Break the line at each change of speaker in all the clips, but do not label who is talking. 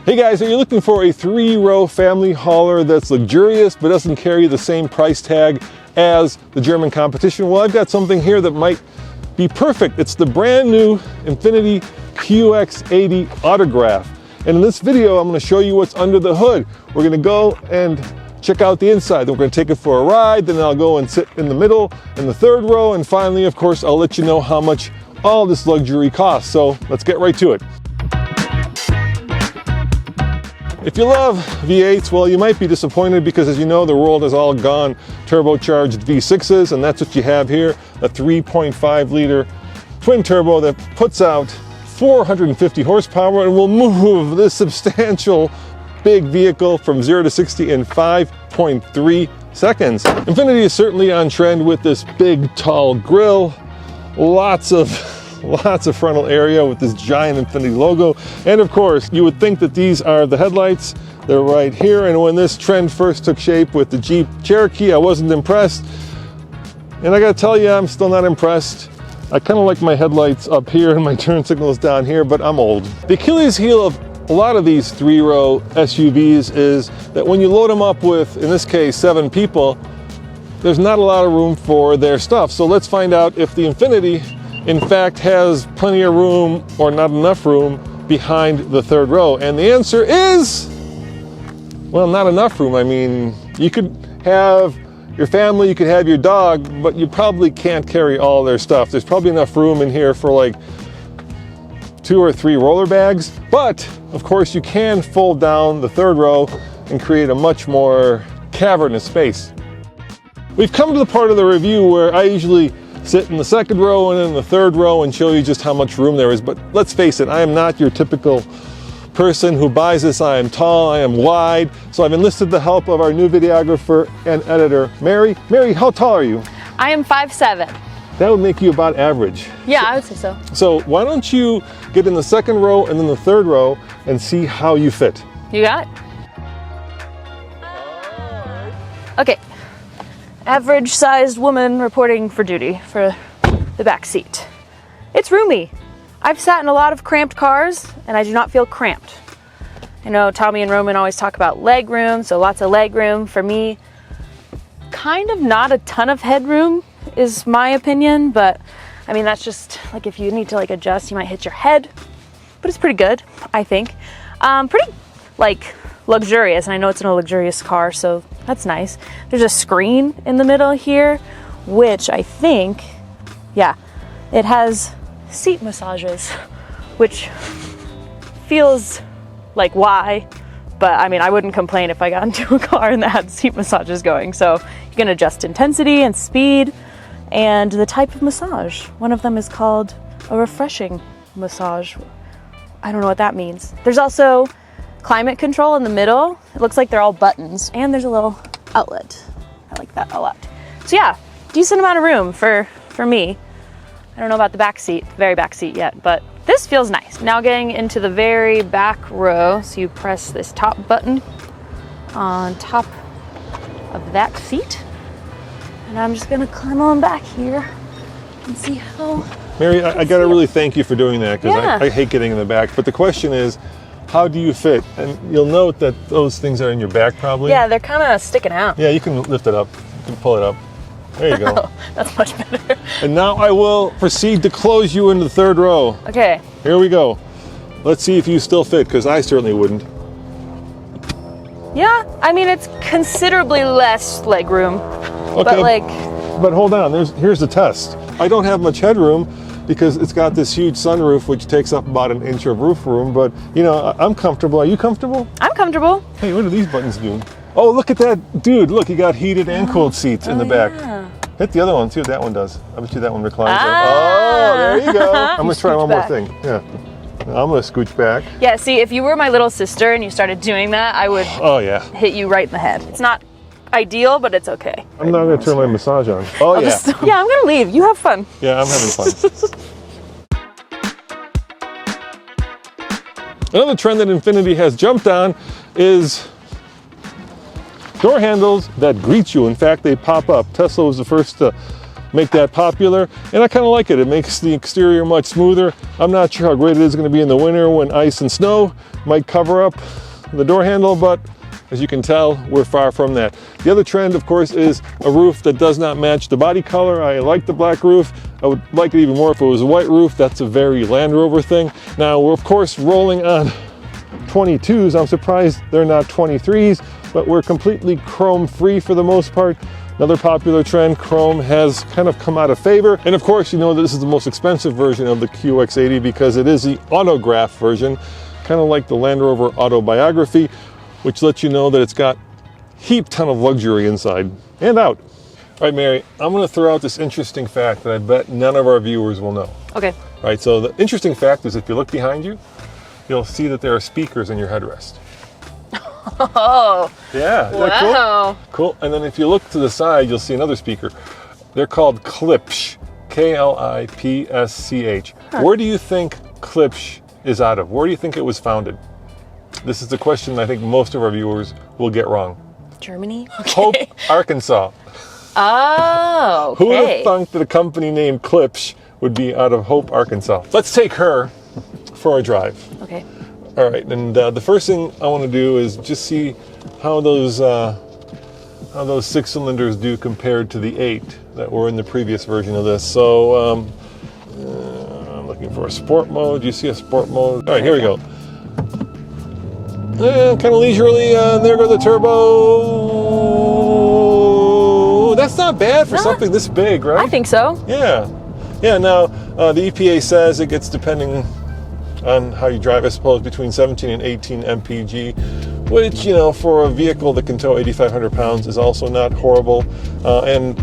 Hey guys, are you looking for a 3-row family hauler that's luxurious but doesn't carry the same price tag as the German competition? Well, I've got something here that might be perfect. It's the brand new Infiniti QX80 Autograph. And in this video, I'm going to show you what's under the hood. We're going to go and check out the inside. Then we're going to take it for a ride. Then I'll go and sit in the middle in the 3rd row. And finally, of course, I'll let you know how much all this luxury costs. So let's get right to it. If you love V8s, well, you might be disappointed because, as you know, the world has all gone turbocharged V6s, and that's what you have here, a 3.5-liter twin turbo that puts out 450 horsepower and will move this substantial big vehicle from 0 to 60 in 5.3 seconds. Infiniti is certainly on trend with this big, tall grille, lots of frontal area with this giant Infiniti logo. And of course, you would think that these are the headlights. They're right here. And when this trend first took shape with the Jeep Cherokee, I wasn't impressed. And I gotta tell you, I'm still not impressed. I kind of like my headlights up here and my turn signals down here, but I'm old. The Achilles heel of a lot of these 3-row SUVs is that when you load them up with, in this case, 7 people, there's not a lot of room for their stuff. So let's find out if the Infiniti in fact has plenty of room or not enough room behind the 3rd row. And the answer is, well, not enough room. I mean, you could have your family, you could have your dog, but you probably can't carry all their stuff. There's probably enough room in here for like 2 or 3 roller bags. But of course, you can fold down the 3rd row and create a much more cavernous space. We've come to the part of the review where I usually sit in the 2nd row and in the 3rd row and show you just how much room there is. But let's face it, I am not your typical person who buys this. I am tall, I am wide. So I've enlisted the help of our new videographer and editor, Mary. Mary, how tall are you?
I am 5'7".
That would make you about average.
Yeah, I would say so.
So why don't you get in the 2nd row and then the 3rd row and see how you fit.
You got it? Okay. Average sized woman reporting for duty for the back seat. It's roomy. I've sat in a lot of cramped cars and I do not feel cramped. I know Tommy and Roman always talk about leg room, so lots of leg room. For me, kind of not a ton of headroom is my opinion, but I mean, that's just like if you need to like adjust, you might hit your head, but it's pretty good, I think. Pretty like luxurious, and I know it's in a luxurious car, so that's nice. There's a screen in the middle here, which I think, yeah, it has seat massages, which feels like why, but I mean, I wouldn't complain if I got into a car and that had seat massages going. So you can adjust intensity and speed and the type of massage. One of them is called a refreshing massage. I don't know what that means. There's also climate control in the middle. It looks like they're all buttons, and there's a little outlet. I like that a lot. So yeah, decent amount of room for me. I don't know about the back seat, very back seat yet, but this feels nice. Now getting into the very back row, so you press this top button on top of the back seat, and I'm just gonna climb on back here and see how.
Mary, I gotta really thank you for doing that, because
yeah.
I hate getting in the back, but the question is, how do you fit? And you'll note that those things are in your back probably.
Yeah, they're kind of sticking out.
Yeah, you can lift it up. You can pull it up. There you go.
Oh, that's much better.
And now I will proceed to close you into the 3rd row.
Okay.
Here we go. Let's see if you still fit, because I certainly wouldn't.
Yeah, I mean, it's considerably less leg room.
Okay. But hold on, here's the test. I don't have much headroom because it's got this huge sunroof which takes up about 1 inch of roof room, but you know, I'm comfortable. Are you comfortable?
I'm comfortable.
Hey, what do these buttons do? Oh, look at that. Dude, look, you got heated and cooled seats in the back. Yeah. Hit the other one, see what that one does. I bet you that one reclines. Oh, there you go. I'm gonna try one more thing. Yeah. I'm gonna scooch back.
Yeah, see, if you were my little sister and you started doing that, I would hit you right in the head. It's not ideal, but it's okay.
I'm not gonna turn my massage on. Oh, yeah.
Yeah, I'm gonna leave. You have fun.
Yeah, I'm having fun. Another trend that Infiniti has jumped on is door handles that greet you. In fact, they pop up. Tesla was the first to make that popular, and I kind of like it. It makes the exterior much smoother. I'm not sure how great it is going to be in the winter when ice and snow might cover up the door handle, but as you can tell, we're far from that. The other trend, of course, is a roof that does not match the body color. I like the black roof. I would like it even more if it was a white roof. That's a very Land Rover thing. Now, we're of course rolling on 22s. I'm surprised they're not 23s, but we're completely chrome free for the most part. Another popular trend, chrome has kind of come out of favor. And of course, you know that this is the most expensive version of the QX80 because it is the autograph version, kind of like the Land Rover Autobiography, which lets you know that it's got heap ton of luxury inside and out. All right, Mary, I'm going to throw out this interesting fact that I bet none of our viewers will know.
Okay.
All right, so the interesting fact is if you look behind you, you'll see that there are speakers in your headrest.
Oh.
Yeah. Isn't that
Wow.
cool? Cool. And then if you look to the side, you'll see another speaker. They're called Klipsch, Klipsch. Where do you think Klipsch is out of? Where do you think it was founded? This is the question I think most of our viewers will get wrong.
Germany? Okay.
Hope, Arkansas.
Oh, okay.
Who would have thunk that a company named Klipsch would be out of Hope, Arkansas? Let's take her for a drive.
Okay.
All right, and the first thing I want to do is just see how those 6 cylinders do compared to the 8 that were in the previous version of this. So I'm looking for a sport mode. Do you see a sport mode? All right, here we go. Kind of leisurely. There goes the turbo. That's not bad for something this big, right?
I think so.
Yeah. Yeah, now the EPA says it gets, depending on how you drive, I suppose, between 17 and 18 mpg, which, you know, for a vehicle that can tow 8,500 pounds is also not horrible. And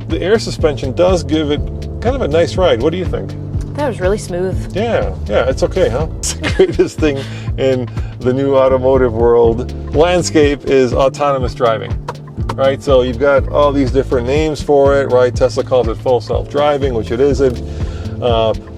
the air suspension does give it kind of a nice ride. What do you think?
That was really smooth.
Yeah, it's okay, huh? It's the greatest thing in the new automotive world landscape is autonomous driving, right? So you've got all these different names for it, right? Tesla calls it full self-driving, which it isn't.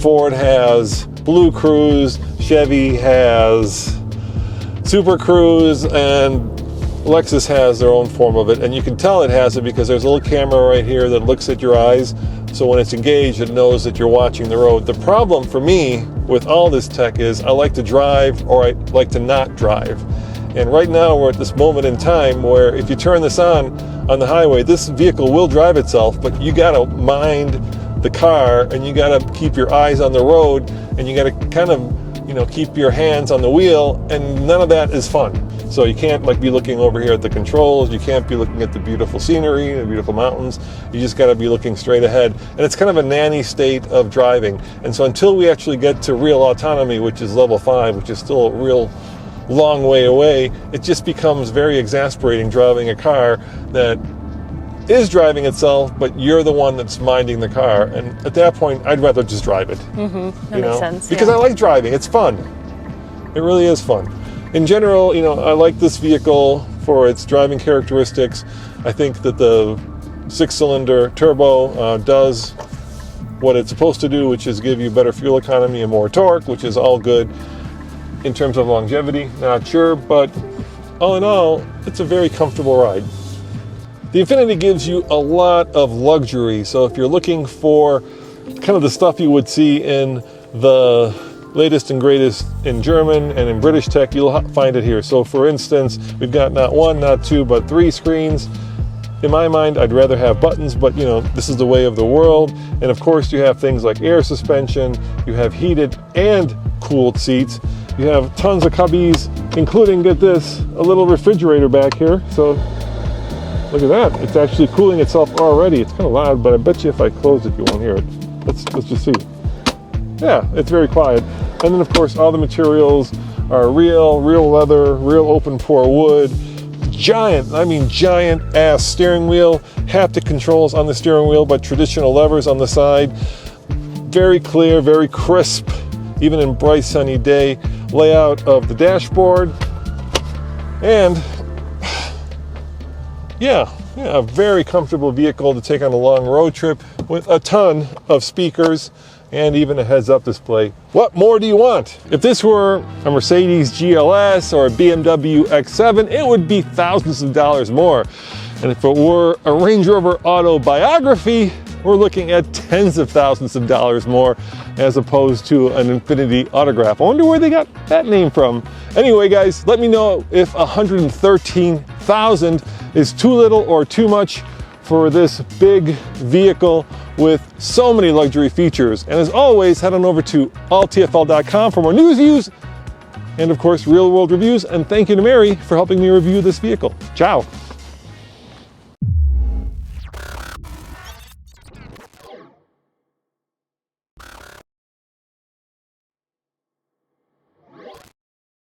Ford has Blue Cruise, Chevy has Super Cruise, and Lexus has their own form of it. And you can tell it has it because there's a little camera right here that looks at your eyes. So when it's engaged, it knows that you're watching the road. The problem for me with all this tech is I like to drive or I like to not drive. And right now we're at this moment in time where if you turn this on the highway, this vehicle will drive itself, but you gotta mind the car and you gotta keep your eyes on the road and you gotta kind of, you know, keep your hands on the wheel, and none of that is fun. So you can't like be looking over here at the controls, you can't be looking at the beautiful scenery, the beautiful mountains, you just gotta be looking straight ahead. And it's kind of a nanny state of driving. And so until we actually get to real autonomy, which is level 5, which is still a real long way away, it just becomes very exasperating driving a car that is driving itself, but you're the one that's minding the car. And at that point, I'd rather just drive it.
That makes sense.
Because I like driving, it's fun. It really is fun. In general, you know, I like this vehicle for its driving characteristics. I think that the 6-cylinder turbo does what it's supposed to do, which is give you better fuel economy and more torque, which is all good. In terms of longevity, not sure, but all in all, it's a very comfortable ride. The Infiniti gives you a lot of luxury, so if you're looking for kind of the stuff you would see in the latest and greatest in German and in British tech, you'll find it here. So for instance, we've got not 1, not 2, but 3 screens. In my mind, I'd rather have buttons, but you know, this is the way of the world. And of course, you have things like air suspension, you have heated and cooled seats, you have tons of cubbies, including, get this, a little refrigerator back here. So look at that, it's actually cooling itself already. It's kind of loud, but I bet you if I close it, you won't hear it. Let's just see. Yeah, it's very quiet. And then of course, all the materials are real leather, real open pore wood, giant, I mean giant ass steering wheel, haptic controls on the steering wheel, but traditional levers on the side. Very clear, very crisp, even in bright sunny day. Layout of the dashboard. And yeah, a very comfortable vehicle to take on a long road trip with a ton of speakers and even a heads-up display. What more do you want? If this were a Mercedes GLS or a BMW X7, it would be thousands of dollars more. And if it were a Range Rover Autobiography, we're looking at tens of thousands of dollars more as opposed to an Infiniti Autograph. I wonder where they got that name from. Anyway, guys, let me know if 113,000 is too little or too much for this big vehicle with so many luxury features. And as always, head on over to alltfl.com for more news, views, and of course, real world reviews. And thank you to Mary for helping me review this vehicle. Ciao.